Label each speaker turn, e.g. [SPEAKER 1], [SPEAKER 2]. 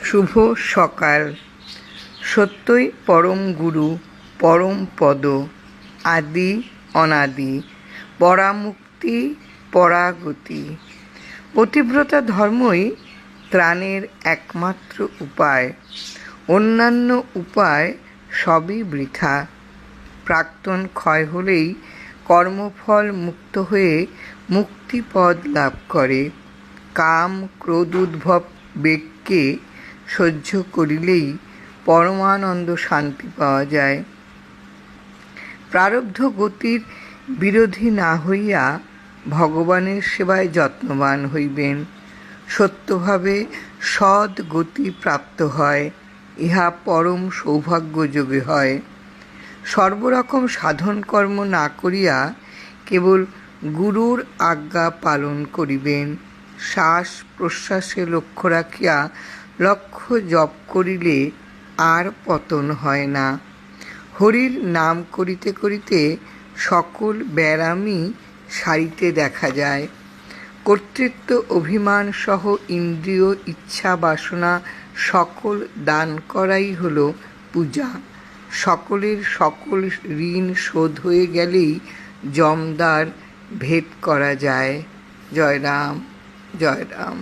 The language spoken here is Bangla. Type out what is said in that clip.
[SPEAKER 1] শুভ সকাল। সত্যই পরম গুরু, পরম পদ, আদি অনাদি, পরামুক্তি পরাগতি। পতিব্রতা ধর্মই ত্রাণের একমাত্র উপায়, অন্যান্য উপায় সবই বৃথা। প্রাক্তন ক্ষয় হলেই কর্মফল মুক্ত হয়ে মুক্তিপদ লাভ করে। কাম ক্রোধোদ্ভব বেগকে সহ্য করিলেই পরমানন্দ শান্তি পাওয়া যায়। প্রারব্ধ গতির বিরোধী না হইয়া ভগবানের সেবায় যত্নবান হইবেন। সত্যভাবে সৎ গতি প্রাপ্ত হয়, ইহা পরম সৌভাগ্যযোগে হয়। সর্বরকম সাধন কর্ম না করিয়া কেবল গুরুর আজ্ঞা পালন করিবেন। শ্বাস প্রশ্বাসে লক্ষ্য রাখিয়া লক্ষ্য জপ করিলে আর পতন হয় না। হরির নাম করিতে করিতে সকল ব্যারামই সারিতে দেখা যায়। কর্তৃত্ব অভিমান সহ ইন্দ্রিয় ইচ্ছা বাসনা সকল দান করাই হল পূজা। সকলের সকল ঋণ শোধ হয়ে গেলেই জমদ্বার ভেদ করা যায়। জয় রাম, জয় রাম।